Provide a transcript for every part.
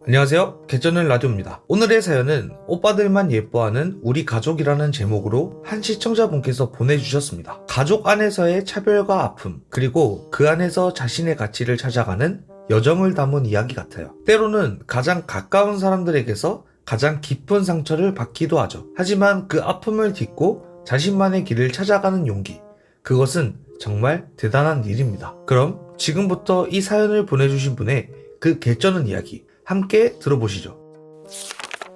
안녕하세요. 개쩌는 라디오입니다. 오늘의 사연은 오빠들만 예뻐하는 우리 가족이라는 제목으로 한 시청자분께서 보내주셨습니다. 가족 안에서의 차별과 아픔, 그리고 그 안에서 자신의 가치를 찾아가는 여정을 담은 이야기 같아요. 때로는 가장 가까운 사람들에게서 가장 깊은 상처를 받기도 하죠. 하지만 그 아픔을 딛고 자신만의 길을 찾아가는 용기, 그것은 정말 대단한 일입니다. 그럼 지금부터 이 사연을 보내주신 분의 그 개쩌는 이야기 함께 들어보시죠.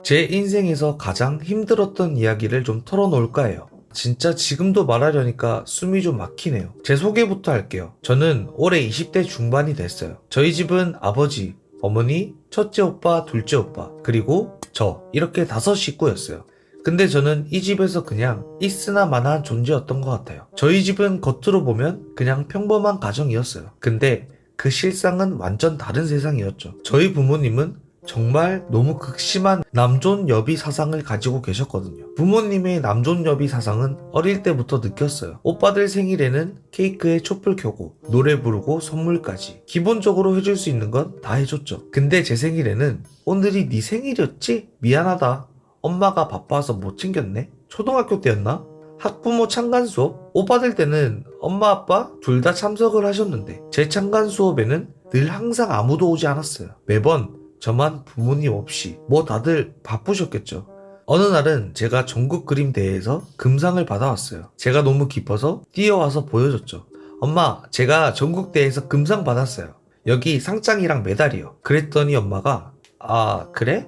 제 인생에서 가장 힘들었던 이야기를 좀 털어놓을까 해요. 진짜 지금도 말하려니까 숨이 좀 막히네요. 제 소개부터 할게요. 저는 올해 20대 중반이 됐어요. 저희 집은 아버지, 어머니, 첫째 오빠, 둘째 오빠, 그리고 저 이렇게 5식구였어요. 근데 저는 이 집에서 그냥 있으나 마나한 존재였던 것 같아요. 저희 집은 겉으로 보면 그냥 평범한 가정이었어요. 근데 그 실상은 완전 다른 세상이었죠. 저희 부모님은 정말 너무 극심한 남존여비 사상을 가지고 계셨거든요. 부모님의 남존여비 사상은 어릴 때부터 느꼈어요. 오빠들 생일에는 케이크에 촛불 켜고 노래 부르고 선물까지 기본적으로 해줄 수 있는 건 다 해줬죠. 근데 제 생일에는 오늘이 네 생일이었지? 미안하다. 엄마가 바빠서 못 챙겼네? 초등학교 때였나? 학부모 창간 수업? 오빠들 때는 엄마 아빠 둘 다 참석을 하셨는데 제 창간 수업에는 늘 항상 아무도 오지 않았어요. 매번 저만 부모님 없이 뭐 다들 바쁘셨겠죠. 어느 날은 제가 전국 그림 대회에서 금상을 받아왔어요. 제가 너무 기뻐서 뛰어와서 보여줬죠. 엄마, 제가 전국 대회에서 금상 받았어요. 여기 상장이랑 메달이요. 그랬더니 엄마가 아, 그래?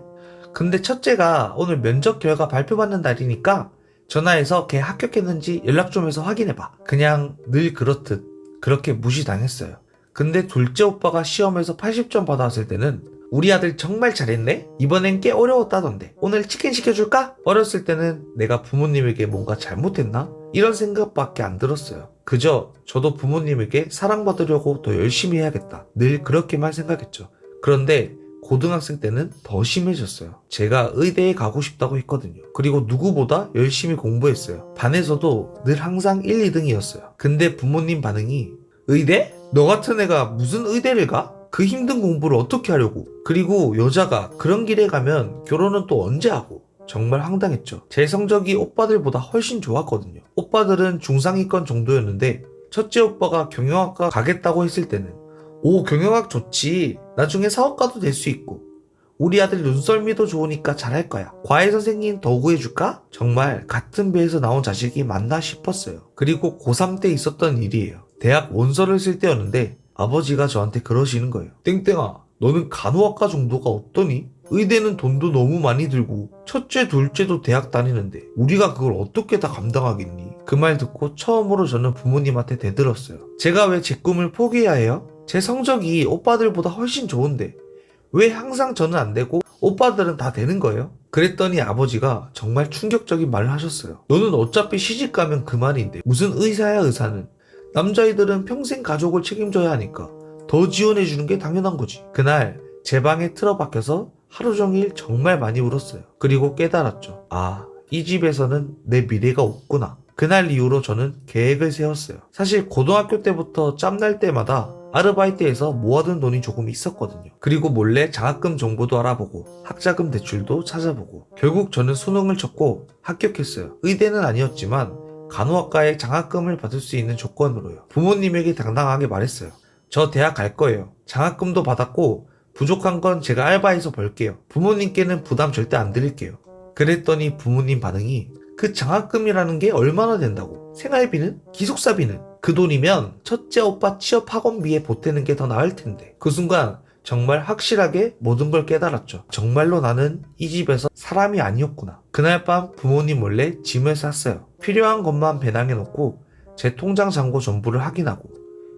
근데 첫째가 오늘 면접 결과 발표받는 날이니까 전화해서 걔 합격했는지 연락 좀 해서 확인해봐. 그냥 늘 그렇듯 그렇게 무시당했어요. 근데 둘째 오빠가 시험에서 80점 받아왔을 때는 우리 아들 정말 잘했네? 이번엔 꽤 어려웠다던데 오늘 치킨 시켜줄까? 어렸을 때는 내가 부모님에게 뭔가 잘못했나? 이런 생각밖에 안 들었어요. 그저 저도 부모님에게 사랑받으려고 더 열심히 해야겠다. 늘 그렇게만 생각했죠. 그런데 고등학생 때는 더 심해졌어요. 제가 의대에 가고 싶다고 했거든요. 그리고 누구보다 열심히 공부했어요. 반에서도 늘 항상 1, 2등이었어요. 근데 부모님 반응이 의대? 너 같은 애가 무슨 의대를 가? 그 힘든 공부를 어떻게 하려고? 그리고 여자가 그런 길에 가면 결혼은 또 언제 하고? 정말 황당했죠. 제 성적이 오빠들보다 훨씬 좋았거든요. 오빠들은 중상위권 정도였는데 첫째 오빠가 경영학과 가겠다고 했을 때는 오, 경영학 좋지. 나중에 사업가도 될 수 있고. 우리 아들 눈썰미도 좋으니까 잘할 거야. 과외 선생님 더 구해줄까? 정말 같은 배에서 나온 자식이 맞나 싶었어요. 그리고 고3 때 있었던 일이에요. 대학 원서를 쓸 때였는데 아버지가 저한테 그러시는 거예요. 땡땡아, 너는 간호학과 정도가 어떠니? 의대는 돈도 너무 많이 들고 첫째, 둘째도 대학 다니는데 우리가 그걸 어떻게 다 감당하겠니? 그 말 듣고 처음으로 저는 부모님한테 대들었어요. 제가 왜 제 꿈을 포기해야 해요? 제 성적이 오빠들보다 훨씬 좋은데 왜 항상 저는 안 되고 오빠들은 다 되는 거예요? 그랬더니 아버지가 정말 충격적인 말을 하셨어요. 너는 어차피 시집 가면 그만인데 무슨 의사야 의사는. 남자애들은 평생 가족을 책임져야 하니까 더 지원해주는 게 당연한 거지. 그날 제 방에 틀어박혀서 하루 종일 정말 많이 울었어요. 그리고 깨달았죠. 아, 이 집에서는 내 미래가 없구나. 그날 이후로 저는 계획을 세웠어요. 사실 고등학교 때부터 짬날 때마다 아르바이트에서 모아둔 돈이 조금 있었거든요. 그리고 몰래 장학금 정보도 알아보고 학자금 대출도 찾아보고 결국 저는 수능을 쳤고 합격했어요. 의대는 아니었지만 간호학과에 장학금을 받을 수 있는 조건으로요. 부모님에게 당당하게 말했어요. 저 대학 갈 거예요. 장학금도 받았고 부족한 건 제가 알바해서 벌게요. 부모님께는 부담 절대 안 드릴게요. 그랬더니 부모님 반응이 그 장학금이라는 게 얼마나 된다고? 생활비는? 기숙사비는? 그 돈이면 첫째 오빠 취업 학원비에 보태는 게 더 나을 텐데. 그 순간 정말 확실하게 모든 걸 깨달았죠. 정말로 나는 이 집에서 사람이 아니었구나. 그날 밤 부모님 몰래 짐을 쌌어요. 필요한 것만 배낭에 넣고 제 통장 잔고 전부를 확인하고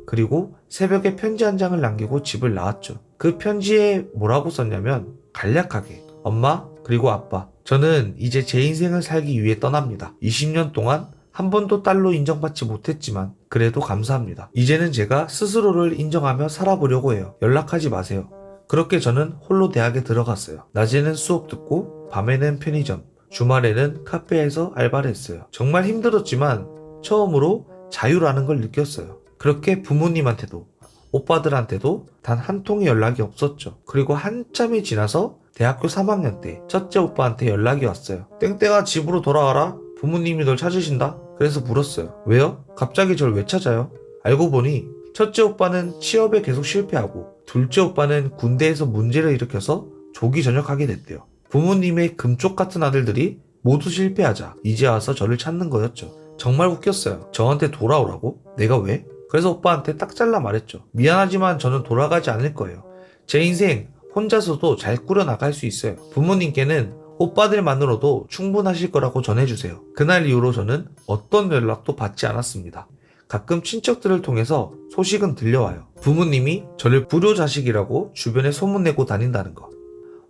그리고 새벽에 편지 한 장을 남기고 집을 나왔죠. 그 편지에 뭐라고 썼냐면 간략하게 엄마 그리고 아빠 저는 이제 제 인생을 살기 위해 떠납니다. 20년 동안 한 번도 딸로 인정받지 못했지만 그래도 감사합니다. 이제는 제가 스스로를 인정하며 살아보려고 해요. 연락하지 마세요. 그렇게 저는 홀로 대학에 들어갔어요. 낮에는 수업 듣고 밤에는 편의점, 주말에는 카페에서 알바를 했어요. 정말 힘들었지만 처음으로 자유라는 걸 느꼈어요. 그렇게 부모님한테도 오빠들한테도 단 한 통의 연락이 없었죠. 그리고 한참이 지나서 대학교 3학년 때 첫째 오빠한테 연락이 왔어요. 땡땡아 집으로 돌아와라. 부모님이 널 찾으신다. 그래서 물었어요. 왜요? 갑자기 절 왜 찾아요? 알고 보니 첫째 오빠는 취업에 계속 실패하고 둘째 오빠는 군대에서 문제를 일으켜서 조기 전역하게 됐대요. 부모님의 금쪽 같은 아들들이 모두 실패하자 이제 와서 저를 찾는 거였죠. 정말 웃겼어요. 저한테 돌아오라고? 내가 왜? 그래서 오빠한테 딱 잘라 말했죠. 미안하지만 저는 돌아가지 않을 거예요. 제 인생 혼자서도 잘 꾸려나갈 수 있어요. 부모님께는 오빠들만으로도 충분하실 거라고 전해주세요. 그날 이후로 저는 어떤 연락도 받지 않았습니다. 가끔 친척들을 통해서 소식은 들려와요. 부모님이 저를 불효자식이라고 주변에 소문내고 다닌다는 거.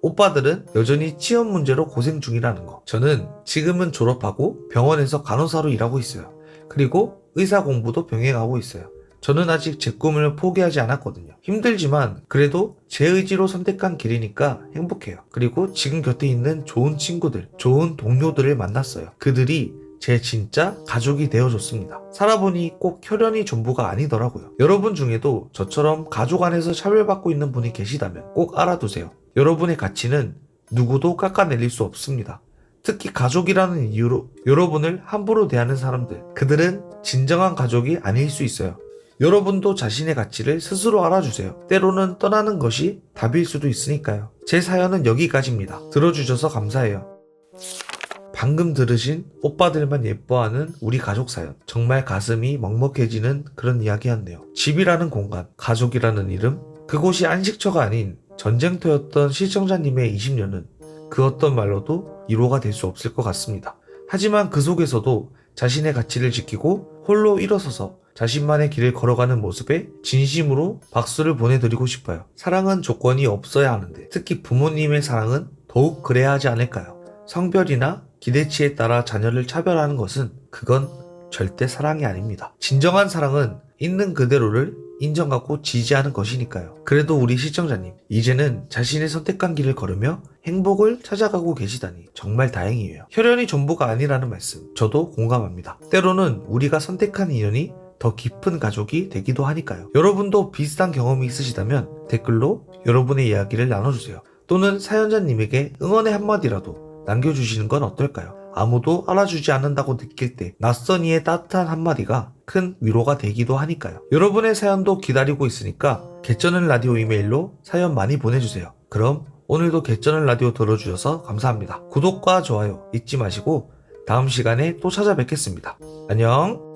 오빠들은 여전히 취업 문제로 고생 중이라는 거. 저는 지금은 졸업하고 병원에서 간호사로 일하고 있어요. 그리고 의사 공부도 병행하고 있어요. 저는 아직 제 꿈을 포기하지 않았거든요. 힘들지만 그래도 제 의지로 선택한 길이니까 행복해요. 그리고 지금 곁에 있는 좋은 친구들, 좋은 동료들을 만났어요. 그들이 제 진짜 가족이 되어줬습니다. 살아보니 꼭 혈연이 전부가 아니더라고요. 여러분 중에도 저처럼 가족 안에서 차별받고 있는 분이 계시다면 꼭 알아두세요. 여러분의 가치는 누구도 깎아내릴 수 없습니다. 특히 가족이라는 이유로 여러분을 함부로 대하는 사람들, 그들은 진정한 가족이 아닐 수 있어요. 여러분도 자신의 가치를 스스로 알아주세요. 때로는 떠나는 것이 답일 수도 있으니까요. 제 사연은 여기까지입니다. 들어주셔서 감사해요. 방금 들으신 오빠들만 예뻐하는 우리 가족 사연. 정말 가슴이 먹먹해지는 그런 이야기였네요. 집이라는 공간, 가족이라는 이름, 그곳이 안식처가 아닌 전쟁터였던 시청자님의 20년은 그 어떤 말로도 위로가 될 수 없을 것 같습니다. 하지만 그 속에서도 자신의 가치를 지키고 홀로 일어서서 자신만의 길을 걸어가는 모습에 진심으로 박수를 보내드리고 싶어요. 사랑은 조건이 없어야 하는데 특히 부모님의 사랑은 더욱 그래야 하지 않을까요? 성별이나 기대치에 따라 자녀를 차별하는 것은 그건 절대 사랑이 아닙니다. 진정한 사랑은 있는 그대로를 인정하고 지지하는 것이니까요. 그래도 우리 시청자님, 이제는 자신의 선택한 길을 걸으며 행복을 찾아가고 계시다니 정말 다행이에요. 혈연이 전부가 아니라는 말씀, 저도 공감합니다. 때로는 우리가 선택한 인연이 더 깊은 가족이 되기도 하니까요. 여러분도 비슷한 경험이 있으시다면 댓글로 여러분의 이야기를 나눠주세요. 또는 사연자님에게 응원의 한마디라도 남겨주시는 건 어떨까요? 아무도 알아주지 않는다고 느낄 때 낯선 이의 따뜻한 한마디가 큰 위로가 되기도 하니까요. 여러분의 사연도 기다리고 있으니까 개쩌는 라디오 이메일로 사연 많이 보내주세요. 그럼 오늘도 개쩌는 라디오 들어주셔서 감사합니다. 구독과 좋아요 잊지 마시고 다음 시간에 또 찾아뵙겠습니다. 안녕.